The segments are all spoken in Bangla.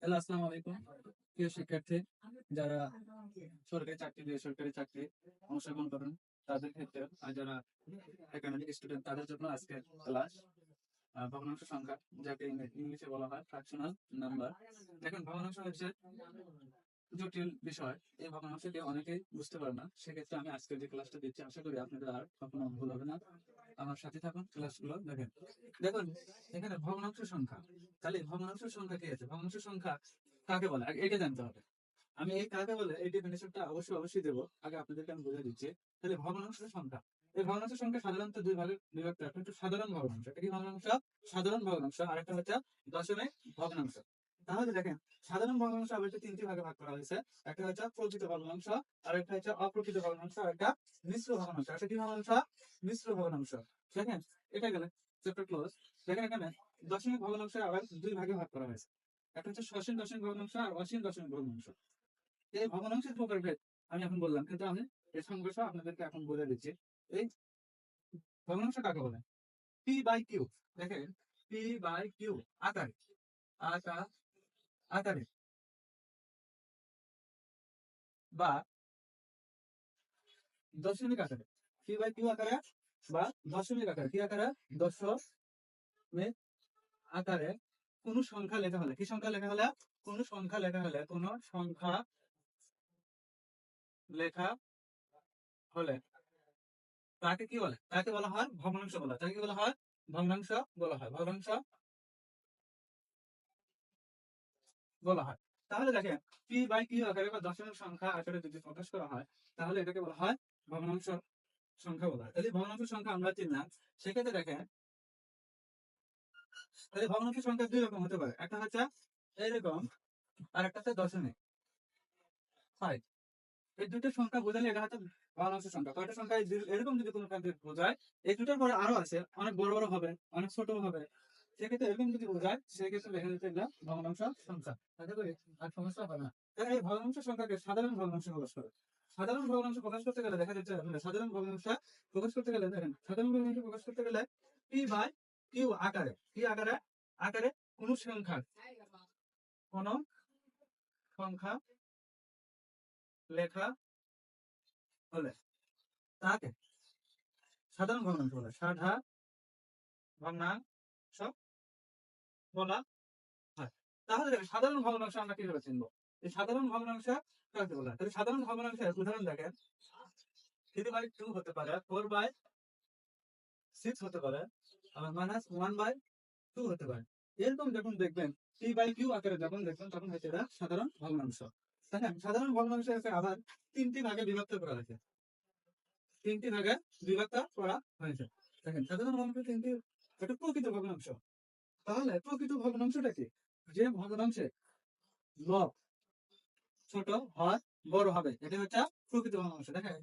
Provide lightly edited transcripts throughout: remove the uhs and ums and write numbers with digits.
হ্যালো, আসসালামু আলাইকুম। প্রিয় শিক্ষার্থী, যারা সরকারি চাকরি, বেসরকারি চাকরি অংশগ্রহণ করেন তাদের ক্ষেত্রে, আর যারা একাডেমিক স্টুডেন্ট তাদের জন্য আজকের ক্লাস ভগ্নাংশ সংখ্যা, যাকে ইংলিশে বলা হয় ফ্র্যাকশনাল নাম্বার। দেখেন, ভগ্নাংশ হচ্ছে জটিল বিষয়। এই ভগ্নাংশটি অনেকেই বুঝতে পারে না। সেক্ষেত্রে আমি আজকের যে ক্লাসটা দিচ্ছি, আশা করি আপনাদের আর কখনো ভুল হবে না। আমার সাথে থাকুন, ক্লাসগুলো দেখেন। দেখুন, এখানে ভগ্নাংশ সংখ্যা। তাহলে ভগ্নাংশ সংখ্যা কি আছে? ভগ্নাংশ সংখ্যা কাকে বলে এটা জানতে হবে। আমি এই কাকে বলে এই ডেফিনেশনটা অবশ্যই দেবো। আগে আপনাদেরকে আমি বুঝে দিচ্ছি। তাহলে ভগ্নাংশ সংখ্যা, এই ভগ্নাংশ সংখ্যা সাধারণত দুই ভাগে বিভক্ত। একটা হচ্ছে সাধারণ ভগ্নাংশ। এটা কি ভগ্নাংশ? সাধারণ ভগ্নাংশ। আর একটা হচ্ছে দশমিক ভগ্নাংশ। তাহলে দেখেন, সাধারণ ভগ্নাংশ আবার তিনটি ভাগে ভাগ করা হয়েছে। একটা হচ্ছে প্রকৃত ভগ্নাংশ, আর একটা হচ্ছে অপ্রকৃত ভগ্নাংশ, আর একটা মিশ্র ভগ্নাংশ। একটা কি ভগ্নাংশ? মিশ্র ভগ্নাংশ। দেখেন, এটা গেলে চ্যাপ্টার ক্লোজ। দেখেন, এখানে দশমিক ভগ্নাংশ আবার দুই ভাগে ভাগ করা হয়েছে। একটা হচ্ছে সসীম দশমিক ভগ্নাংশ আর অসীম দশমিক ভগ্নাংশ। এই ভগ্নাংশের প্রকারভেদ আমি এখন বললাম, কিন্তু আমি এর সংজ্ঞা আপনাদেরকে এখন বলে দিচ্ছি। এই ভগ্নাংশ কাকে বলে? P by Q. দেখেন, পি বাই কিউ আকারে, আকার আকারে, বা দশমিক আকারে। পি বাই কিউ আকারে বা দশমিক আকারে। কি আকারে? দশমিক আকারে কোন সংখ্যা লেখা হলে, কি সংখ্যা লেখা হলে? কোন সংখ্যা লেখা হলে, কোন সংখ্যা লেখা হলে তাকে কি বলে? তাকে বলা হয় ভগ্নাংশ বলা হয়। তাকে কি বলা হয়? ভগ্নাংশ বলা হয়। ভগ্নাংশ বলা হয়। তাহলে দেখেন, পি বাই কিউ আকারে বা দশমিক সংখ্যা আকারে যদি প্রকাশ করা হয়, তাহলে এটাকে বলা হয় ভগ্নাংশ সংখ্যা বলা হয়। তাহলে ভগ্নাংশ সংখ্যা আমরা চিনলাম। সেক্ষেত্রে দেখেন, তাহলে ভগ্নাংশ সংখ্যা দুই রকম হতে পারে। একটা হচ্ছে এরকম, আর একটা হচ্ছে দশমিক 5। এই দুটো সংখ্যা বোঝালে এটা হচ্ছে ভগ্নাংশ সংখ্যা। কয়টা সংখ্যা? এরকম যদি কোনো সংখ্যা বোঝায়, এই দুটোর পরে আরো আছে, অনেক বড় বড় হবে, অনেক ছোট হবে। সেক্ষেত্রে এরকম যদি বোঝায়, সেক্ষেত্রে দেখা যাচ্ছে এটা ভগ্নাংশ সংখ্যা। তাতে করে আর সমস্যা হবে না। তাহলে এই ভগ্নাংশ সংখ্যাকে সাধারণ ভগ্নাংশ প্রকাশ করে। সাধারণ ভগ্নাংশ প্রকাশ করতে গেলে দেখা যাচ্ছে, সাধারণ ভগ্নাংশ প্রকাশ করতে গেলে দেখেন, সাধারণ ভগ্নাংশ প্রকাশ করতে গেলে পি বাই কিউ আকারে, কি আকারে? আকারে কোন সংখ্যা, কোন সংখ্যা লেখা হলে তাকে সাধারণ ভগ্নাংশ বলে। সাধারণ ভগ্নাংশ বলা হয়। তাহলে দেখেন, সাধারণ ভগ্নাংশ আমরা কিভাবে চিনবো? এই সাধারণ ভগ্নাংশ কাকে বলা হয়? তাহলে সাধারণ ভগ্নাংশের উদাহরণ দেখেন, 3/2 হতে পারে, 4/6 হতে পারে, আবার -1/2 হতে পারে। এরকম যখন দেখবেন, পি বাই কিউ আকারে যখন দেখবেন, তখন হচ্ছে এটা সাধারণ ভগ্নাংশ। দেখেন, সাধারণ ভগ্নাংশ আবার তিনটি ভাগে বিভক্ত করা হয়েছে। তিনটি ভাগে বিভক্ত করা হয়েছে। দেখেন, সাধারণ ভগ্নাংশ তিনটি। একটা প্রকৃত ভগ্নাংশ। তাহলে প্রকৃত ভগ্নাংশটা কি? যে ভগ্নাংশে লব ছোট হয়, বড় হবে, এটা হচ্ছে প্রকৃত ভগ্নাংশ। দেখেন,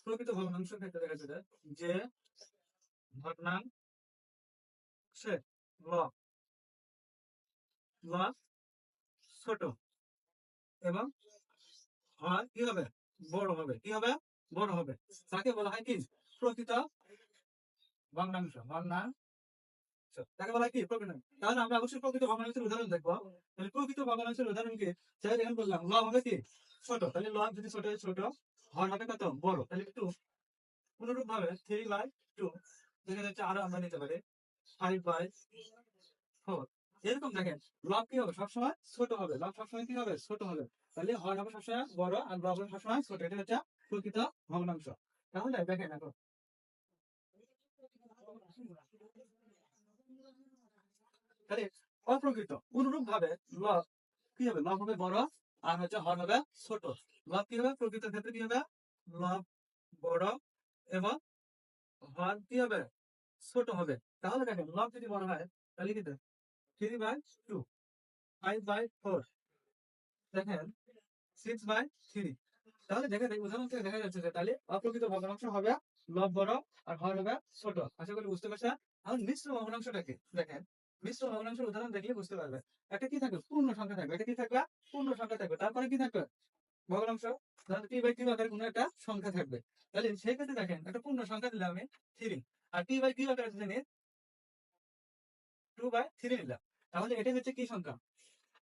প্রকৃত ভগ্নাংশ ক্ষেত্রে দেখা যাচ্ছে যে ভগ্নাংশে লব লব ছোট এবং হয় কি হবে? বড় হবে। কি হবে? বড় হবে। তাকে বলা হয় কি? প্রকৃত ভগ্নাংশ। ভগ্নাংশ তাকে বলা হয় কি? প্রকৃত। তাহলে আমরা অবশ্যই প্রকৃত ভগ্নাংশের উদাহরণ দেখবো। তাহলে প্রকৃত ভগ্নাংশের উদাহরণ কি? সেটা দেখেন, বললাম লব হবে কি? ছোট। তাহলে লব যদি ছোট হয়, ছোট হর হবে কত? বড়। তাহলে একটু অনুরূপ ভাবে 3/2 দেখা যাচ্ছে, আরো আমরা নিতে পারি 5/4। এরকম দেখেন, লব কি হবে? সবসময় ছোট হবে। লব সবসময় কি হবে? ছোট হবে। তাহলে হর হবে সবসময় বড়, আর লব হবে সবসময় ছোট। এটা হচ্ছে প্রকৃত ভগ্নাংশ। তাহলে দেখেন এখন, তাহলে অপ্রকৃত অনুরূপ ভাবে লব কি হবে? লব হবে বড়, আর হচ্ছে হর হবে ছোট। লব কি হবে? প্রকৃত ক্ষেত্রে কি হবে? লব বড় এবং হর কি হবে? ছোট হবে। তাহলে দেখেন, লব যদি বড় হয়, তাহলে কি? 3/2, 5/4, দেখেন 6/3। তাহলে দেখেন, এই উদাহরণ থেকে দেখা যাচ্ছে যে তাহলে অপ্রকৃত ভগ্নাংশ হবে লব বড় আর হর হবে ছোট। আশা করি বুঝতে পারছেন। এখন মিশ্র ভগ্নাংশটাকে দেখেন, মিশ্র ভগ্নাংশের উদাহরণ দেখলে বুঝতে পারবে। একটা কি থাকবে? পূর্ণ সংখ্যা থাকবে। এটা কি থাকবে? পূর্ণ সংখ্যা থাকবে। তারপরে কি থাকবে? ভগ্নাংশ। তাহলে পি বাই কিউ আকারে কোনো একটা সংখ্যা থাকবে। তাহলে সেই ক্ষেত্রে দেখেন, একটা পূর্ণ সংখ্যা দিলাম আমি 3, আর পি বাই কিউ আকারে যদি নিই 2/3 নিলাম। তাহলে এটা হচ্ছে কি সংখ্যা?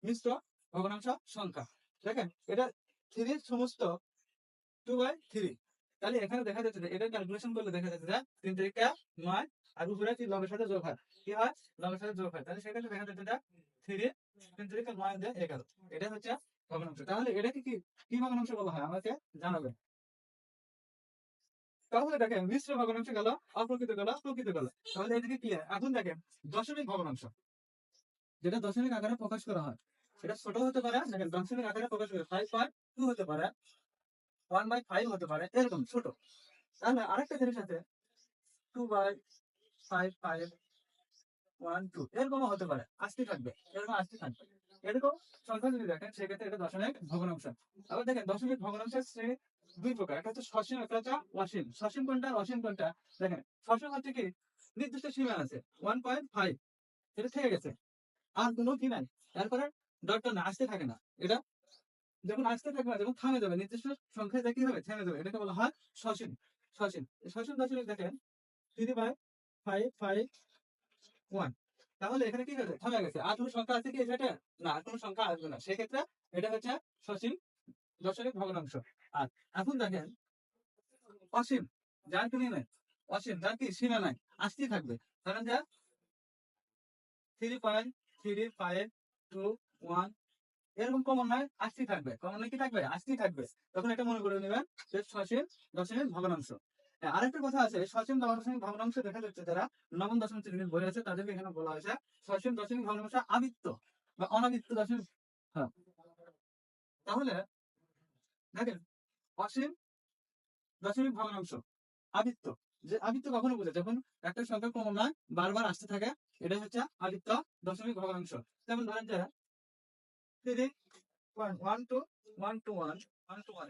মিশ্র ভগ্নাংশ সংখ্যা। দেখেন এটা 3 সমস্ত 2/3। তাহলে এখানে দেখা যাচ্ছে যে এটা ক্যালকুলেশন করলে দেখা যাচ্ছে যে 3 3 9 আর উপরে কি লবের সাথে যোগ হয়, কি হয় লবের সাথে যোগ হয়, তাহলে সেক্ষেত্রে দেখা যাচ্ছে যে 3 3 3 9 দিয়ে 11। এটা হচ্ছে ভগ্নাংশ। তাহলে এটাকে কি কি ভগ্নাংশ বলা হয় আমাকে জানাবেন। তাহলে দেখেন মিশ্র ভগ্নাংশ গেল, অপ্রকৃত গেল, প্রকৃত গেল। তাহলে এদিকে কি এখন দেখেন দশমিক ভগ্নাংশ, যেটা দশমিক আকারে প্রকাশ করা হয় সেটা ছোট হতে পারে। দেখেন দশমিক আকারে প্রকাশ করে 5.2 হতে পারে, 1/5 হতে পারে, এরকম ছোট। তাহলে আরেকটা জিনিস আছে 2/5 1 2 এরকমও হতে পারে, আসতে থাকবে, এরকম আসতে থাকবে। এরকম সংখ্যা যদি দেখেন সেক্ষেত্রে এটা দশমিক ভগ্নাংশ। আবার দেখেন দশমিক ভগ্নাংশের শ্রেণী দুই প্রকার, একটা হচ্ছে সসীম, একটা হচ্ছে অসীম। সসীম কোনটা, অসীম কোনটা? দেখেন সসীম হচ্ছে কি নির্দিষ্ট সীমা আছে 1.5, এটা থেকে গেছে, আর কোনো কি নাই, তারপরে ডটটা না আসতে থাকে না। এটা যখন আসতে থাকবে না, যখন থামে যাবে, নির্দিষ্ট সংখ্যায় যা কি হবে থেমে যাবে, এটাকে বলা হয় সসীম। সসীম সসীম দশমিক দেখেন 3/551। তাহলে এখানে কি হয়েছে, থেমে গেছে, আর কোনো সংখ্যা আছে কি এটা? না, আর কোনো সংখ্যা আসবে না, সেক্ষেত্রে এটা হচ্ছে সসীম দশমিক ভগ্নাংশ। আর এখন দেখেন অসীম, যার কি নেই, অসীম যার কি সীমা নাই, আসতেই থাকবে। ধরেন যে 3.352 এরকম কমন নয়, আসতেই থাকবে, কমন কি থাকবে, আসতেই থাকবে। তখন এটা মনে করে নেবেন যে সসীম দশমিক ভগ্নাংশ। হ্যাঁ, আরেকটা কথা আছে, সসীম দশমিক ভগ্নাংশ দেখা যাচ্ছে যারা নবম দশম শ্রেণীর বই আছে তাদেরকে এখানে বলা হয়েছে সসীম দশমিক ভগ্নাংশ আবৃত্ত বা অনাবৃত্ত দশমিক। হ্যাঁ, তাহলে দেখেন অসীম দশমিক ভগ্নাংশ আবৃত্ত, যে আবৃত্ত কখনো বোঝে যখন একটা সংখ্যা কমন নয় বারবার আসতে থাকে, এটা হচ্ছে আবৃত্ত দশমিক ভগ্নাংশ। যেমন ধরেন যে 3.1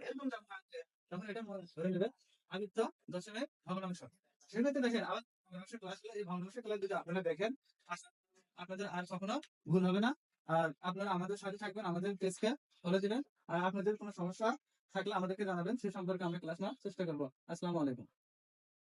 এরকম যখন আসছে তখন এটা ধরে নেবে আবৃত্ত দশমিক ভগ্নাংশ। সেক্ষেত্রে দেখেন আবার ভগ্নাংশ ক্লাসগুলো, এই ভগ্নাংশ ক্লাস যদি আপনারা দেখেন আপনাদের আর কখনো ভুল হবে না। আর আপনারা আমাদের সাথে থাকবেন, আমাদের পেজকে ফলো দিবেন। আর আপনাদের কোনো সমস্যা থাকলে আমাদেরকে জানাবেন, সে সম্পর্কে আমরা ক্লাস নেওয়ার চেষ্টা করবো। আসসালামু আলাইকুম।